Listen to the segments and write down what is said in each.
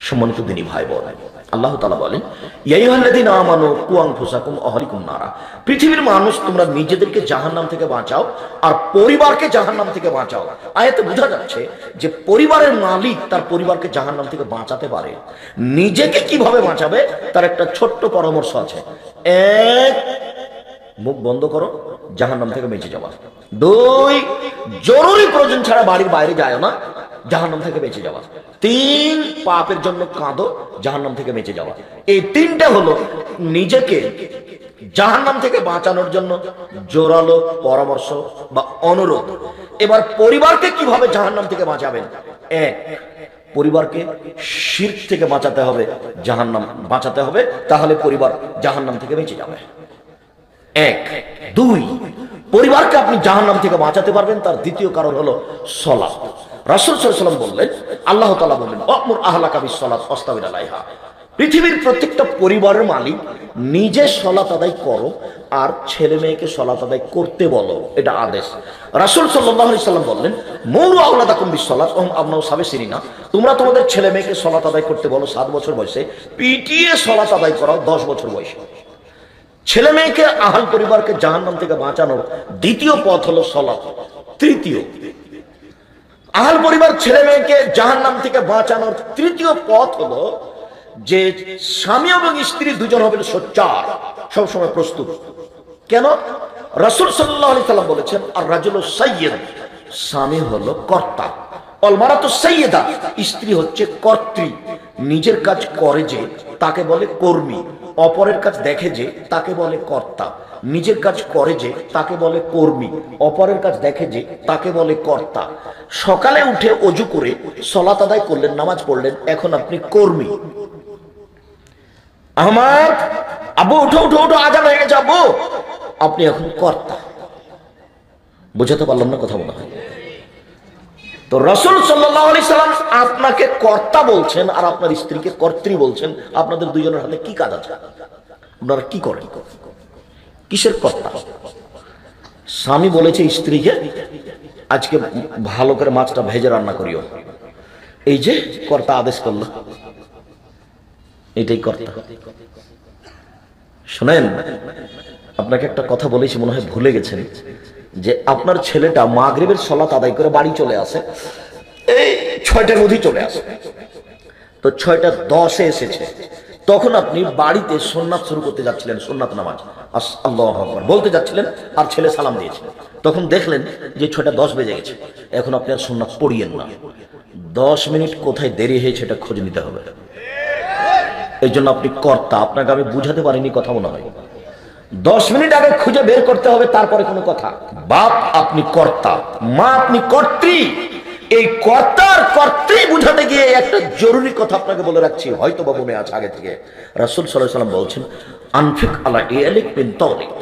সম্মানিত দিনী ভাই বোন, আল্লাহ তাআলা বলেন, ইয়া আইয়ুহাল্লাযীনা আমানু কু আনফুসাকুম ওয়া আহলিকুম নারা। পৃথিবীর মানুষ, তোমরা নিজেদেরকে জাহান্নাম থেকে বাঁচাও আর পরিবারকে জাহান্নাম থেকে বাঁচাও। আয়াতে বোঝা যাচ্ছে যে পরিবারের মালিক তার পরিবারকে জাহান্নাম থেকে বাঁচাতে পারে। নিজেকে কিভাবে বাঁচাবে তার একটা ছোট্ট পরামর্শ আছে। এক, মুখ বন্ধ করো, জাহান্নাম থেকে বেঁচে যাওয়া। দুই, জরুরি প্রয়োজন ছাড়া বাড়ির বাইরে যায় না, জাহান্নাম থেকে বেঁচে যাওয়া। তিন, পাপের জন্য কাঁদো, জাহান্নাম থেকে বেঁচে যাওয়া। এই তিনটা হলো নিজেকে জাহান্নাম থেকে বাঁচানোর জন্য জোরালো পরামর্শ বা অনুরোধ। এবার পরিবারকে কিভাবে জাহান্নাম থেকে বাঁচাবেন? এক, পরিবারকে শিরক থেকে বাঁচাতে হবে, জাহান্নাম বাঁচাতে হবে, তাহলে পরিবার জাহান্নাম থেকে বেঁচে যাবে। এক। দুই, পরিবারকে আপনি জাহান্নাম থেকে বাঁচাতে পারবেন, তার দ্বিতীয় কারণ হলো সালাত। রাসূল সাল্লাল্লাহু আলাইহি ওয়াসাল্লাম বললেন, আল্লাহ তাআলা বলেন, ওয়ামুর আহলাকা বিস-সালাত ওয়াসতাবির আলাইহা। পৃথিবীর প্রত্যেকটা পরিবারের মালিক নিজে সালাত আদায় করো আর ছেলে মেয়েকে সালাত আদায় করতে বলো, এটা আদেশ। রাসূল সাল্লাল্লাহু আলাইহি ওয়াসাল্লাম বললেন, মুরু আওলাদাকুম বিস-সালাত ওয়া হুম আবনাউ সাবঈ সিনিনা। তোমরা তোমাদের ছেলে মেয়েকে সালাত আদায় করতে বলো 7 বছর বয়সে, পিটিয়ে সালাত আদায় করাও 10 বছর বয়সে। ছেলে মেয়েকে, আহল পরিবারকে জাহান্নাম থেকে বাঁচানোর দ্বিতীয় পথ হলো সালাত। তৃতীয়, আহল পরিবার ছেলে মেয়েকে জাহান্নাম থেকে বাঁচানোর তৃতীয় পথ হলো যে স্বামী এবং স্ত্রী দুজন হবেন সোচ্চার, সবসময় প্রস্তুত। কেন? রাসূল সাল্লাল্লাহু আলাইহি সাল্লাম বলেছেন, আর রাজুলু সাইয়্যিদ, স্বামী হলো কর্তা, অল মারাতু সাইয়্যিদা, স্ত্রী হচ্ছে কর্ত্রী। নিজের কাজ করে যে তাকে বলে কর্মী, অপরের কাজ দেখে যে তাকে বলে কর্তা। নিজের কাজ করে যে তাকে বলে কর্মী, অপরের কাজ দেখে যে তাকে বলে কর্তা। সকালে উঠে ওযু করে সালাত আদায় করলেন, নামাজ পড়লেন, এখন আপনি কর্মী। আমার আব্বু উঠো উঠো উঠো, আজান হয়ে গেছে আব্বু, আপনি এখন কর্তা। বুঝাতে পারলাম না কথা মনে হয়? তো রাসূল সাল্লাল্লাহু আলাইহি সাল্লাম আপনাকে কর্তা বলছেন আর আপনার স্ত্রীকে কর্ত্রী বলছেন। আপনাদের দুইজনের হাতে কি কাজ আছে? আপনারা কি করেন? কিসের কর্তা? স্বামী বলেছে স্ত্রীকে, আজকে ভালো করে মাছটা ভেজে রান্না করিও, এই যে কর্তা আদেশ করলো, এটাই কর্তা। শুনেন, আপনাকে একটা কথা বলেছি, মনে হয় ভুলে গেছেন, যে আপনার ছেলেটা মাগরিবের সালাত আদায় করে বাড়ি চলে আসে, এই 6টার মধ্যে চলে আসে, তো 6:10 এসেছে, তখন আপনি বাড়িতে সুন্নাত শুরু করতে যাচ্ছিলেন, সুন্নাত নামাজ আল্লাহু আকবার বলতে যাচ্ছিলেন, আর ছেলে সালাম দিয়েছিল, তখন দেখলেন যে 6:10 বেজে গেছে। এখন আপনি আর সুন্নাত পড়িয়েন না, 10 মিনিট কোথায় দেরি হয়েছে এটা খোঁজ নিতে হবে। এই জন্য আপনি কর্তা। আপনাকে আমি বুঝাতে পারিনি কথা মনে হয়। 10 মিনিট আগে খুঁজে বের করতে হবে, তারপরে কোনো কথা। বাপ আপনি কর্তা, মা আপনি কর্ত্রী। এই কর্তার কর্ত্রী বুঝাতে গিয়ে একটা জরুরি কথা আপনাকে বলে রাখছি, হয়তো বা মনে আছে আগে থেকে। রাসূল সাল্লাল্লাহু আলাইহি ওয়াসাল্লাম বলছেন, আনফিক আলা ইয়ালিক বিন তাওলিক।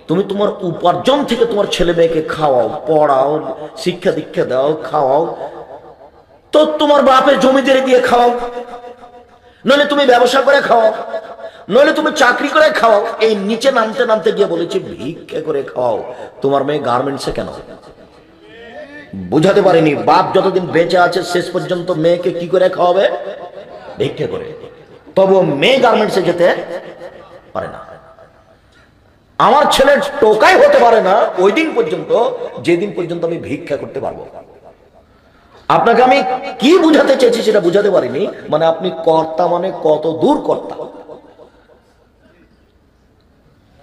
তুমি তোমার উপার্জন থেকে তোমার ছেলে মেয়েকে খাওয়াও, পড়াও, শিক্ষা দীক্ষা দাও, খাওয়াও, তো তোমার বাপের জমিদারি দিয়ে খাওয়াও, নইলে তুমি ব্যবসা করে খাওয়াও, নইলে তুমি চাকরি করে খাওয়াও। এই নিচে নামতে নামতে গিয়ে বলেছে ভিক্ষা করে খাওয়াও। তোমার মেয়ে গার্মেন্টসে কেন? বুঝাতে পারিনি। বাপ যতদিন বেঁচে আছে শেষ পর্যন্ত মেয়েকে কি করে খাওয়াবে? ভিক্ষা করে। তবু মেয়ে গার্মেন্টসে যেতে পারে না। আমার ছেলের টোকাই হতে পারে না ওই দিন পর্যন্ত যেদিন পর্যন্ত আমি ভিক্ষা করতে পারবো। আপনাকে আমি কি বুঝাতে চেয়েছি সেটা বুঝাতে পারিনি। মানে আপনি কর্তা, মানে কত দূর কর্তা।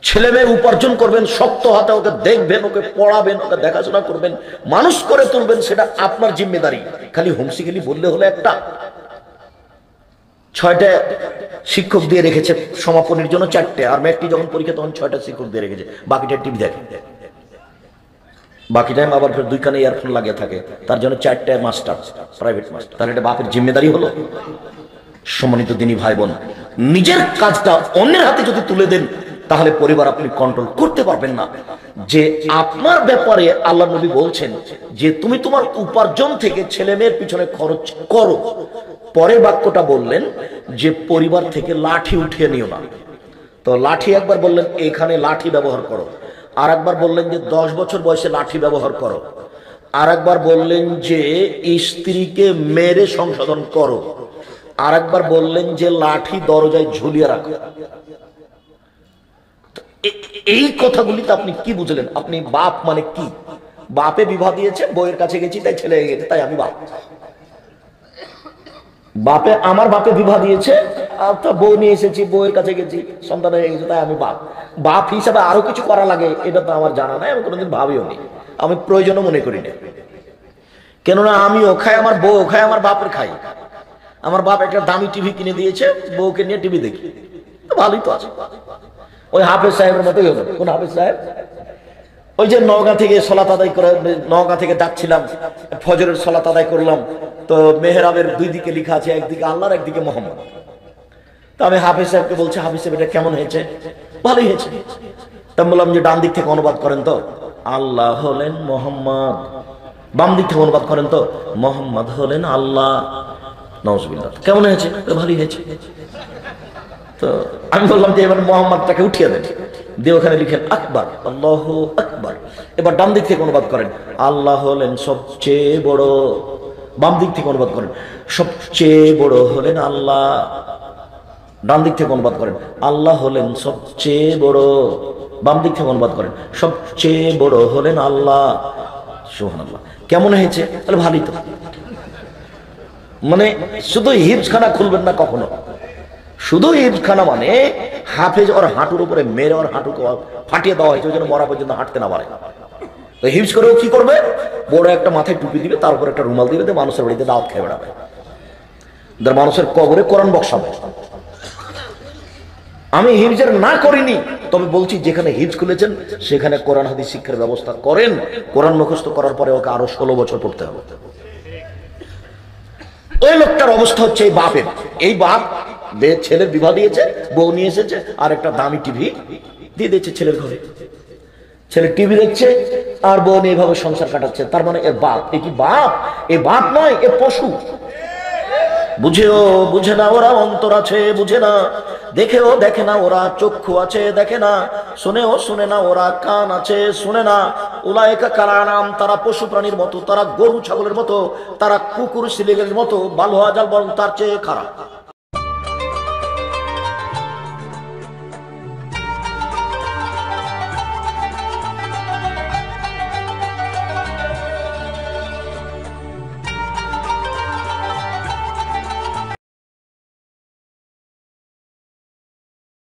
ছেলে মেয়ে উপার্জন করবেন, শক্ত হাতে ওকে দেখবেন, ওকে পড়াবেন, ওকে দেখাশোনা করবেন, মানুষ করে তুলবেন, সেটা আপনার জিম্মেদারি। খালি হুমসিখালি বললে হলো একটা। 6টা শিক্ষক দিয়ে রেখেছে সমাপনীর জন্য, 4টে, আর মেয়েটি যখন পরীক্ষা তখন 6টা শিক্ষক দিয়ে রেখেছে, বাকিটা টিভি দেখে, বাকি টাইম আবার ফের 2 কানে ইয়ারফোন লাগিয়ে থাকে, তার জন্য 4টে মাস্টার, প্রাইভেট মাস্টার। তাহলে এটা বাপের জিম্মেদারি হলো? সম্মানিত দিনী ভাই বোন, নিজের কাজটা অন্যের হাতে যদি তুলে দেন তাহলে পরিবার আপনি কন্ট্রোল করতে পারবেন না। যে আপনার ব্যাপারে আল্লাহ নবী বলছেন যে তুমি তোমার উপার্জন থেকে ছেলে মেয়ের পিছনে খরচ করো। পরের বাক্যটা বললেন যে পরিবার থেকে লাঠি উঠিয়ে নিও না। তো লাঠি একবার বললেন এখানে লাঠি ব্যবহার করো, আর একবার বললেন যে 10 বছর বয়সে লাঠি ব্যবহার করো, আর একবার বললেন যে স্ত্রীকে মেরে সংশোধন করো, আর একবার বললেন যে লাঠি দরজায় ঝুলিয়ে রাখো। এই কথাগুলিতে আপনি কি বুঝলেন? আপনি বাপ মানে কি? বাপে বিবাহ দিয়েছে, বউয়ের কাছে গেছি তাই ছেলে হয়ে গেছে, তাই আমি বাপ। বাপে আমার বাপে বিবাহ দিয়েছে, বউ নিয়ে এসেছি, বউয়ের কাছে গেছি, সন্তান হয়ে গেছে, তাই আমি বাপ। বাপ হিসাবে আরো কিছু করা লাগে এটা তো আমার জানা নাই, আমি কোনোদিন ভাবিও নি, আমি প্রয়োজনও মনে করি না। কেননা আমিও খাই, আমার বউ খাই, আমার বাপের খাই। আমার বাপ একটা দামি টিভি কিনে দিয়েছে, বউকে নিয়ে টিভি দেখি, ভালোই তো আছে। ওই হাফেজ সাহেবের মতোই হলো। কোন হাফেজ সাহেব? ওই যে নওগাঁ থেকে সলাত আদায় করে, নওগাঁ থেকে যাচ্ছিলাম, ফজরের সলাত আদায় করলাম, তো মেহরাবের দুই দিকে লেখা আছে, একদিকে আল্লাহর একদিকে মোহাম্মদ। তো আমি হাফেজ সাহেবকে বলছি, হাফেজ সাহেব এটা কেমন হয়েছে? ভালোই হয়েছে। তা বললাম যে ডান দিক থেকে অনুবাদ করেন তো, আল্লাহ হলেন মোহাম্মদ। বাম দিক থেকে অনুবাদ করেন তো, মোহাম্মদ হলেন আল্লাহ। নাউজুবিল্লাহ। কেমন হয়েছে? ভালোই হয়েছে। তো আমি বললাম যে এবার মোহাম্মদটাকে উঠিয়ে দেন, দিয়ে ওখানে লিখেন আকবার, আল্লাহু আকবার। এবার ডান দিক থেকে অনুবাদ করেন, আল্লাহ হলেন সবচেয়ে বড়। বাম দিক থেকে অনুবাদ করেন, সবচেয়ে বড় হলেন আল্লাহ। ডান দিক থেকে অনুবাদ করেন, আল্লাহ হলেন সবচেয়ে বড়। বাম দিক থেকে অনুবাদ করেন, সবচেয়ে বড় হলেন আল্লাহ। সুবহানাল্লাহ। কেমন হয়েছে? তাহলে ভালোই তো। মানে শুধু হিফজখানা খুলবেন না কখনো। শুধু হিফজখানা মানে হাফেজ ওর হাঁটুর উপরে মেরে ওর হাঁটুকে ফাটিয়ে দেওয়া হয়েছে, ওই জন্য মরা পর্যন্ত হাঁটতে না পারে। তো হিফজ করেও কি করবে? বড় একটা মাথায় টুপি দিবে, তার উপর একটা রুমাল দিবে, মানুষের বাড়িতে দাওয়াত খেয়ে বেড়াবে, মানুষের কবরে কোরআন বক্সাবে। আমি হিফজের না করিনি, তবে বলছি যেখানে হিফজ খুলেছেন সেখানে কোরআন হাদিস শিক্ষার ব্যবস্থা করেন। কোরআন মুখস্থ করার পরে ওকে আরো 16 বছর পড়তে হবে। ওই লোকটার অবস্থা হচ্ছে এই বাপের। এই বাপ ছেলের বিবাহ দিয়েছে, বউ নিয়ে এসেছে, আর একটা দামি টিভি দিয়ে দিয়েছে ছেলের ঘরে। ছেলে টিভি দেখছে আর বউ নিয়ে এইভাবে সংসার কাটাচ্ছে। তার মানে এর বাপ। এ কি বাপ? এ বাপ নয়, এ পশু। বুঝেও বুঝে না ওরা, অন্তর আছে বুঝে না, দেখেও দেখে না ওরা, চক্ষু আছে দেখে না, শুনেও শুনে না ওরা, কান আছে শুনে না। উলায়েকা কালানাম, তারা পশু প্রাণীর মতো, তারা গরু ছাগলের মতো, তারা কুকুর শিলিগের মতো, বাল হওয়া যাল বরং তার চেয়ে খারাপ।